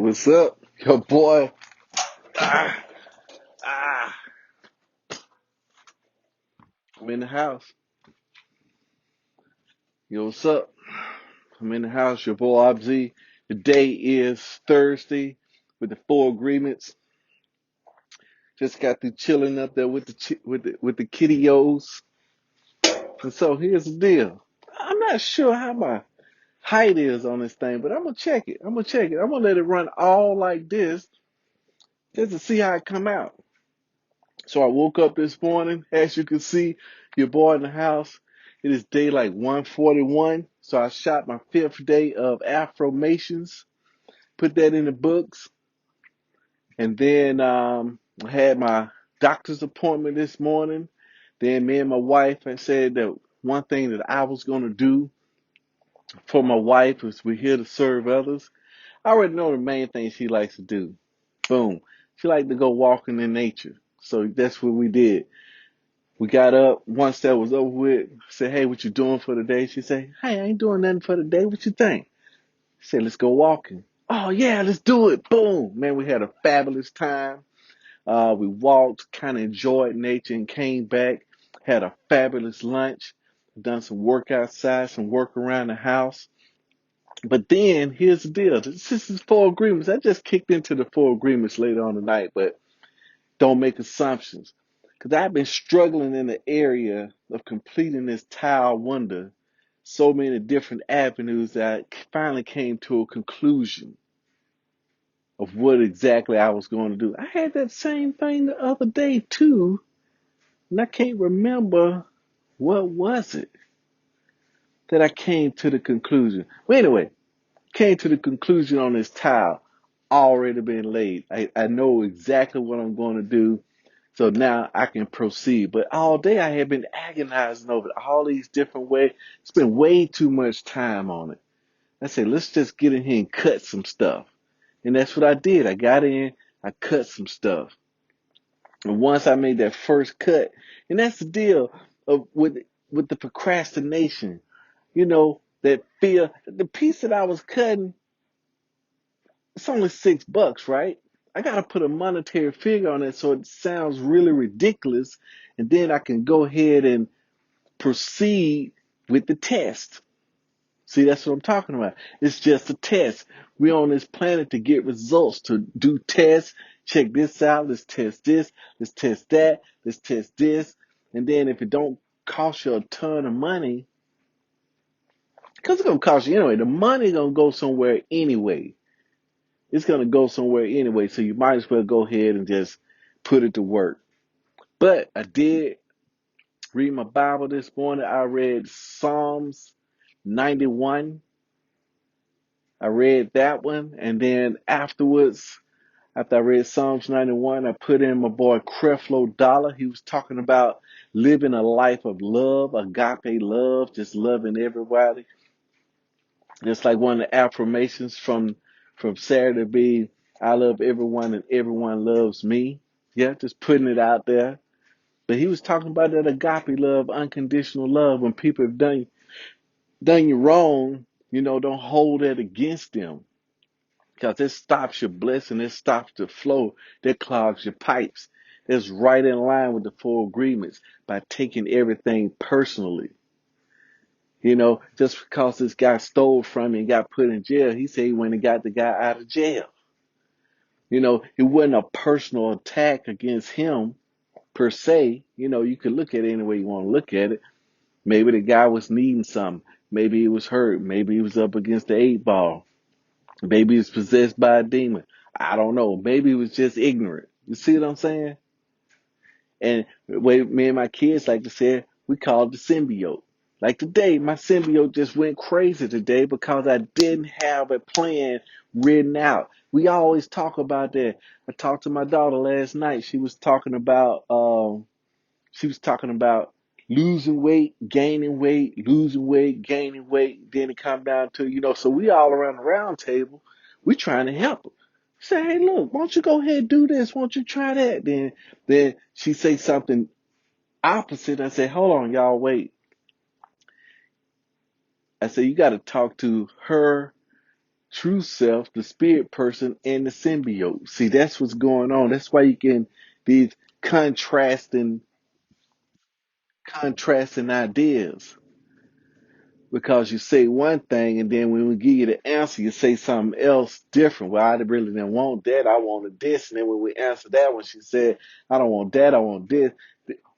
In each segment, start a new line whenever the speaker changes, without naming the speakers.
What's up? Your boy. Ah, ah. I'm in the house. Yo, what's up? I'm in the house. Your boy Obz. Today is Thursday with the four agreements. Just got through chilling up there with the kittyos. And so here's the deal. I'm not sure how my height is on this thing, but I'm gonna check it. I'm gonna let it run all like this just to see how it come out. So I woke up this morning, as you can see, your boy in the house. It is day like 141. So I shot my fifth day of affirmations, put that in the books. And then I had my doctor's appointment this morning. Then me and my wife had said that one thing that I was going to do for my wife is we're here to serve others. I already know the main thing she likes to do. Boom. She likes to go walking in nature. So that's what we did. We got up, once that was over with, said, hey, what you doing for the day? She said, hey, I ain't doing nothing for the day. What you think? I said, let's go walking. Oh, yeah, let's do it. Boom. Man, we had a fabulous time. We walked, kind of enjoyed nature and came back, had a fabulous lunch, done some work outside, some work around the house. But then, here's the deal. This is four agreements. I just kicked into the four agreements later on tonight, but don't make assumptions. Because I've been struggling in the area of completing this tile wonder, so many different avenues that I finally came to a conclusion of what exactly I was going to do. I had that same thing the other day too, and I can't remember what was it that I came to the conclusion. Well, anyway, came to the conclusion on this tile already been laid. I know exactly what I'm going to do. So now I can proceed. But all day I have been agonizing over all these different ways. Spent way too much time on it. I said, let's just get in here and cut some stuff. And that's what I did. I got in, I cut some stuff. And once I made that first cut, and that's the deal of with the procrastination, that fear, the piece that I was cutting, it's only $6, right? I gotta put a monetary figure on it so it sounds really ridiculous, and then I can go ahead and proceed with the test. See, that's what I'm talking about. It's just a test. We're on this planet to get results, to do tests. Check this out. Let's test this. Let's test that. Let's test this. And then if it don't cost you a ton of money, because it's gonna cost you anyway, the money gonna go somewhere anyway. It's going to go somewhere anyway, so you might as well go ahead and just put it to work. But I did read my Bible this morning. I read Psalms 91. I read that one, and then afterwards, after I read Psalms 91, I put in my boy Creflo Dollar. He was talking about living a life of love, agape love, just loving everybody. Just like one of the affirmations from Saturday be, I love everyone and everyone loves me. Yeah, just putting it out there. But he was talking about that agape love, unconditional love. When people have done you wrong, don't hold that against them. Because it stops your blessing, it stops the flow, that clogs your pipes. It's right in line with the four agreements by taking everything personally. Just because this guy stole from you and got put in jail, he said he went and got the guy out of jail. It wasn't a personal attack against him per se. You could look at it any way you want to look at it. Maybe the guy was needing something. Maybe he was hurt. Maybe he was up against the 8 ball. Maybe he was possessed by a demon. I don't know. Maybe he was just ignorant. You see what I'm saying? And the way me and my kids like to say, we call it the symbiote. Like today, my symbiote just went crazy today because I didn't have a plan written out. We always talk about that. I talked to my daughter last night. She was talking about losing weight, gaining weight, losing weight, gaining weight. Then it come down to, so we all around the round table. We trying to help her. Say, hey, look, why don't you go ahead and do this? Why don't you try that? Then she say something opposite. I say, hold on, y'all, wait. I say, you got to talk to her true self, the spirit person, and the symbiote. See, that's what's going on. That's why you get these contrasting ideas. Because you say one thing, and then when we give you the answer, you say something else different. Well, I really didn't want that. I wanted this. And then when we answered that one, she said, I don't want that. I want this.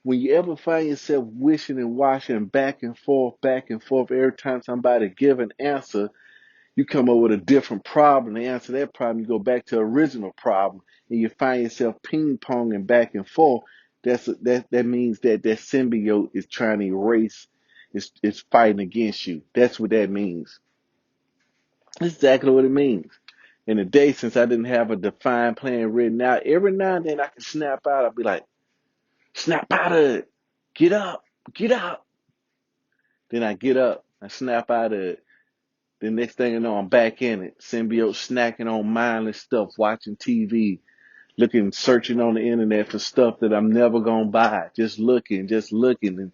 When you ever find yourself wishing and washing back and forth, every time somebody give an answer, you come up with a different problem. To answer that problem, you go back to the original problem, and you find yourself ping ponging back and forth. That means that symbiote is trying to erase, is fighting against you. That's what that means. That's exactly what it means. In the day, since I didn't have a defined plan written out, every now and then I can snap out. I'll be like, snap out of it. Get up. Get up. Then I get up. I snap out of it. The next thing you know, I'm back in it. Symbiote snacking on mindless stuff, watching TV, looking, searching on the internet for stuff that I'm never gonna buy. Just looking. And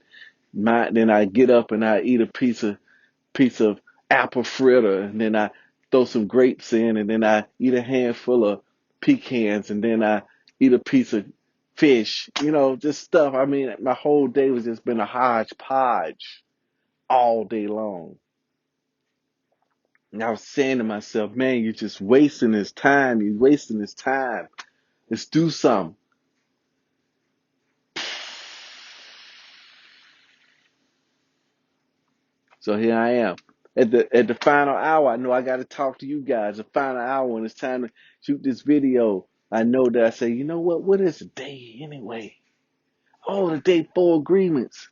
then I get up and I eat a piece of apple fritter, and then I throw some grapes in, and then I eat a handful of pecans, and then I eat a piece of fish. Just stuff. I mean, my whole day was just been a hodgepodge all day long. And I was saying to myself, man, you're just wasting his time. You're wasting his time. Let's do something. So here I am. At the final hour, I know I got to talk to you guys. The final hour when it's time to shoot this video, I know that I say, you know what is a day anyway? Oh, the day 4 agreements.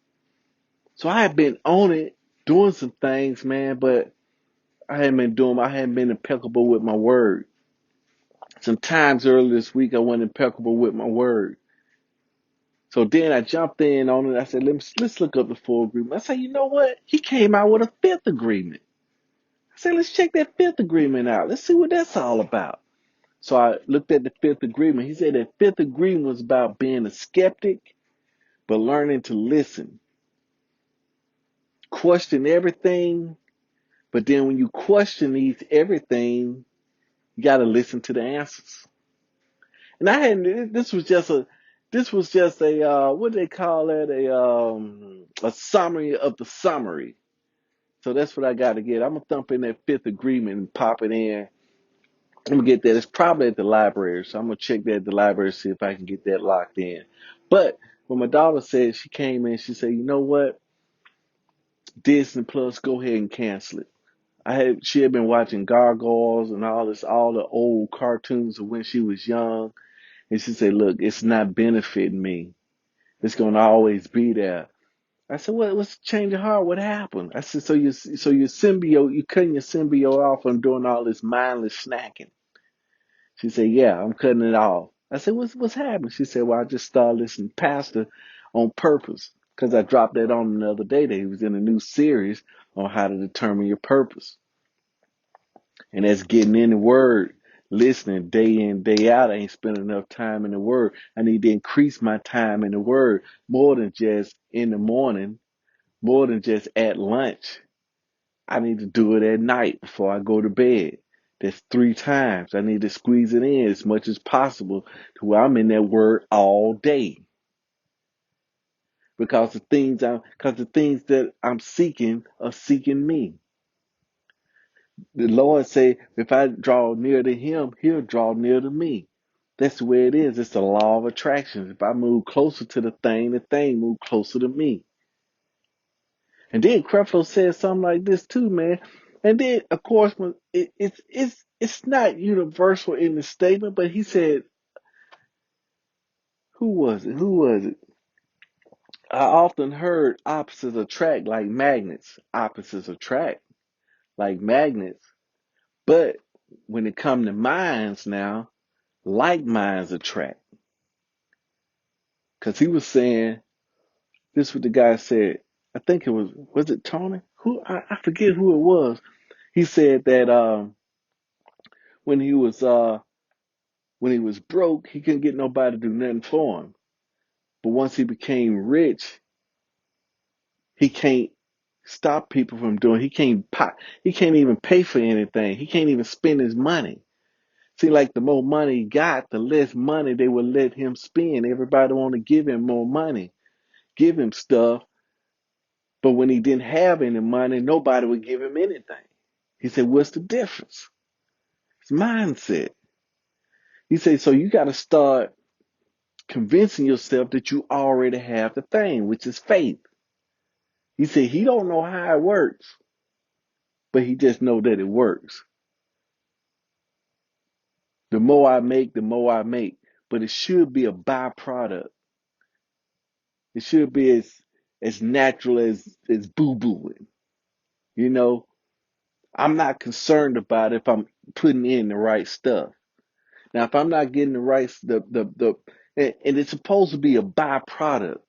So I have been on it, doing some things, man, but I hadn't been impeccable with my word. Sometimes earlier this week, I wasn't impeccable with my word. So then I jumped in on it. I said, let's look up the 4 agreement. I said, you know what? He came out with a 5th agreement. I said, let's check that 5th agreement out. Let's see what that's all about. So I looked at the 5th agreement. He said that 5th agreement was about being a skeptic, but learning to listen. Question everything, but then when you question everything, you got to listen to the answers. And this was just a what do they call it? A summary of the summary. So that's what I got to get. I'm gonna thump in that 5th agreement and pop it in. I'm gonna get that. It's probably at the library, so I'm gonna check that at the library, see if I can get that locked in. But when my daughter said, she came in, she said, you know what? Disney Plus, go ahead and cancel it. She had been watching Gargoyles and all the old cartoons of when she was young, and she said, look, it's not benefiting me. It's gonna always be there. I said, what's the change of heart? What happened? I said, so your symbiote, you cutting your symbiote off from doing all this mindless snacking. She said, yeah, I'm cutting it off. I said, what's happening? She said, well, I just started listening to Pastor on purpose, because I dropped that on him the other day that he was in a new series on how to determine your purpose. And that's getting in the word, listening day in, day out. I ain't spending enough time in the word. I need to increase my time in the word more than just in the morning, more than just at lunch. I need to do it at night before I go to bed. That's 3 times. I need to squeeze it in as much as possible to where I'm in that word all day. Because the things that I'm seeking are seeking me. The Lord say, if I draw near to him, he'll draw near to me. That's the way it is. It's the law of attraction. If I move closer to the thing move closer to me. And then Creflo said something like this too, man. And then, of course, it's not universal in the statement, but he said, who was it? Who was it? I often heard opposites attract like magnets. Opposites attract like magnets. But when it comes to minds now, like minds attract. Because he was saying, this is what the guy said. I think was it Tony? I forget who it was. He said that when he was broke, he couldn't get nobody to do nothing for him. But once he became rich, he can't stop people from doing. He can't even pay for anything. He can't even spend his money. See, like the more money he got, the less money they would let him spend. Everybody want to give him more money, give him stuff. But when he didn't have any money, nobody would give him anything. He said, what's the difference? It's mindset. He said, so you got to start convincing yourself that you already have the thing, which is faith. He said he don't know how it works, but he just know that it works. The more I make, the more I make. But it should be a byproduct. It should be as natural as boo-booing. You know, I'm not concerned about if I'm putting in the right stuff. Now, if I'm not getting the right and it's supposed to be a byproduct.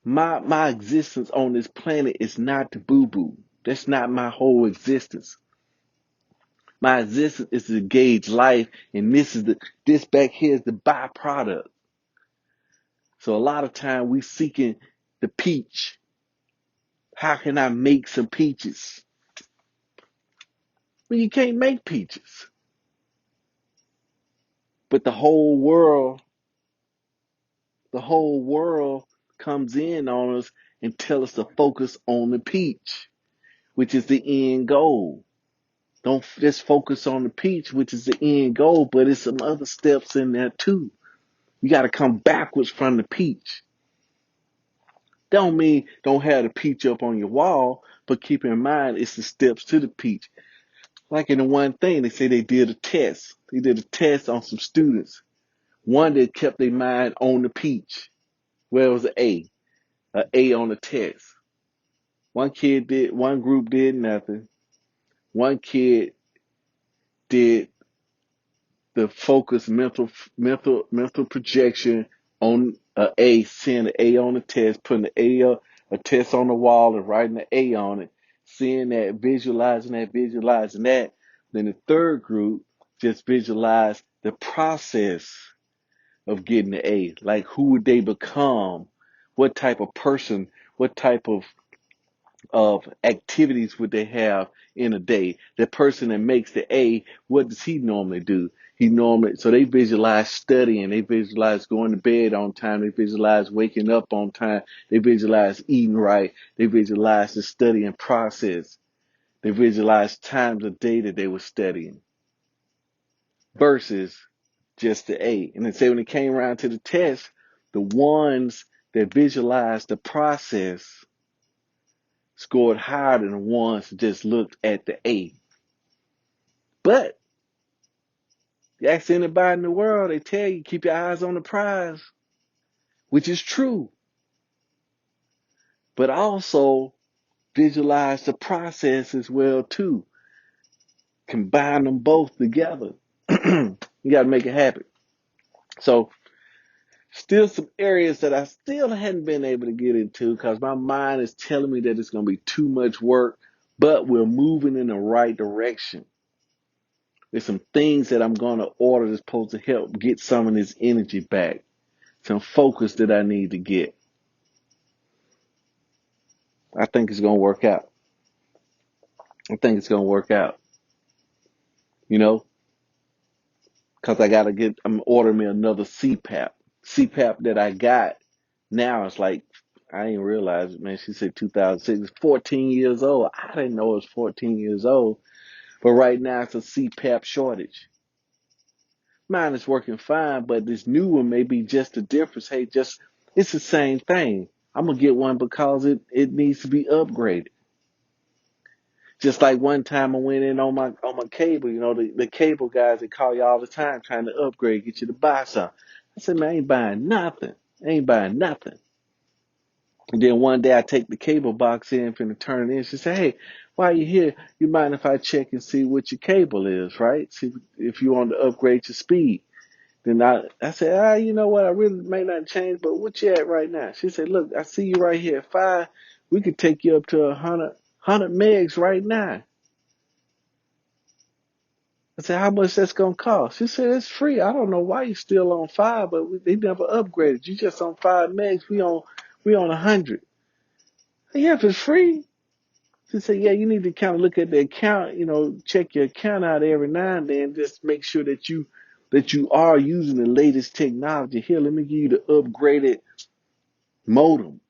My existence on this planet is not to boo-boo. That's not my whole existence. My existence is to gauge life, and this back here is the byproduct. So a lot of time we seeking the peach. How can I make some peaches? Well, you can't make peaches. But the whole world comes in on us and tell us to focus on the peach, which is the end goal. Don't just focus on the peach, which is the end goal, but it's some other steps in there too. You got to come backwards from the peach. Don't mean don't have the peach up on your wall, but keep in mind it's the steps to the peach. Like in the one thing, they say they did a test. They did a test on some students. One that kept their mind on the peach. Well, it was an A on the test. One group did nothing. One kid did the focused mental projection on seeing the A on the test, putting a test on the wall and writing the A on it, seeing that, visualizing that, visualizing that. Then the third group just visualized the process of getting the A. Like who would they become? What type of person? What type of activities would they have in a day? The person that makes the A, what does he normally do? So they visualize studying, they visualize going to bed on time, they visualize waking up on time, they visualize eating right, they visualize the studying process, they visualize times of day that they were studying versus just the A. And they say when it came around to the test, the ones that visualized the process scored higher than the ones that just looked at the A. But you ask anybody in the world, they tell you keep your eyes on the prize, which is true. But also visualize the process as well too. Combine them both together. You got to make it happen. So still some areas that I still hadn't been able to get into because my mind is telling me that it's going to be too much work, but we're moving in the right direction. There's some things that I'm going to order that's supposed to help get some of this energy back. Some focus that I need to get. I think it's going to work out. I think it's going to work out. You know, because I'm ordering me another CPAP. CPAP that I got now is like, I didn't realize it, man. She said 2006. It's 14 years old. I didn't know it was 14 years old. But right now it's a CPAP shortage. Mine is working fine, but this new one may be just a difference. Hey, it's the same thing. I'm gonna get one because it needs to be upgraded. Just like one time I went in on my cable, the cable guys that call you all the time trying to upgrade, get you to buy something. I said, man, I ain't buying nothing. I ain't buying nothing. And then one day I take the cable box in finna turn it in. She said, hey, while you're here, you mind if I check and see what your cable is, right? See if you want to upgrade your speed. Then I said, you know what? I really may not change, but what you at right now? She said, look, I see you right here at 5. We could take you up to 100 megs right now. I said, how much that's going to cost? She said, it's free. I don't know why you're still on 5, but they never upgraded. You just on 5 megs. We on 100. Yeah, if it's free. She said, yeah, you need to kind of look at the account, check your account out every now and then, just make sure that you are using the latest technology. Here, let me give you the upgraded modem.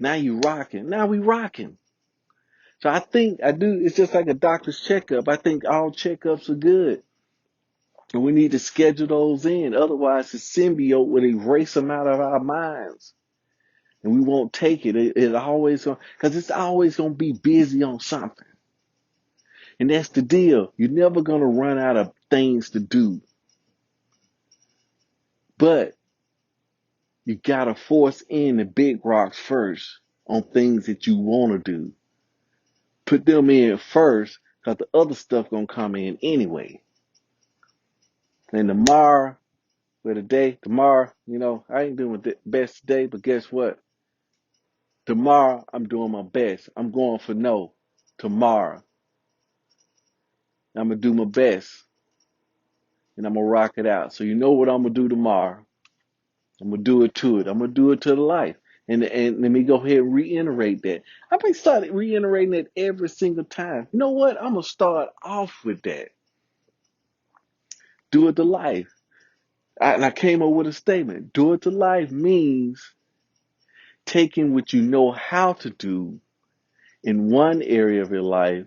Now you rocking. Now we rocking. So it's just like a doctor's checkup. I think all checkups are good. And we need to schedule those in. Otherwise, the symbiote will erase them out of our minds. And we won't take it. Because it's always going to be busy on something. And that's the deal. You're never going to run out of things to do. But you got to force in the big rocks first on things that you want to do. Put them in first because the other stuff going to come in anyway. And tomorrow, I ain't doing the best today, but guess what? Tomorrow, I'm doing my best. I'm going for no. Tomorrow, I'm going to do my best. And I'm going to rock it out. So you know what I'm going to do tomorrow. I'm going to do it to it. I'm going to do it to the life. And let me go ahead and reiterate that. I've been started reiterating that every single time. You know what? I'm going to start off with that. Do it to life. And I came up with a statement. Do it to life means taking what you know how to do in one area of your life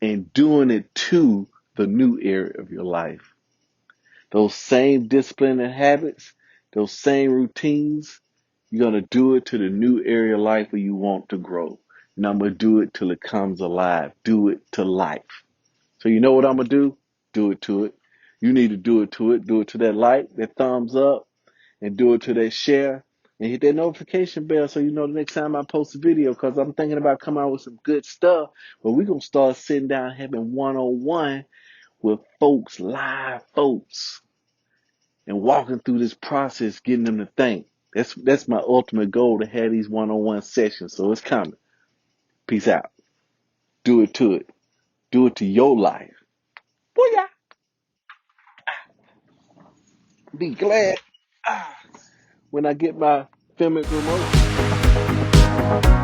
and doing it to the new area of your life. Those same discipline and habits, those same routines, you're going to do it to the new area of life where you want to grow. And I'm going to do it till it comes alive. Do it to life. So you know what I'm going to do? Do it to it. You need to do it to it. Do it to that like, that thumbs up, and do it to that share. And hit that notification bell so you know the next time I post a video, because I'm thinking about coming out with some good stuff. But we're going to start sitting down having one-on-one with folks, live folks, and walking through this process, getting them to think. That's my ultimate goal, to have these one-on-one sessions. So it's coming. Peace out. Do it to it. Do it to your life. Booyah! Be glad when I get my filmic remote.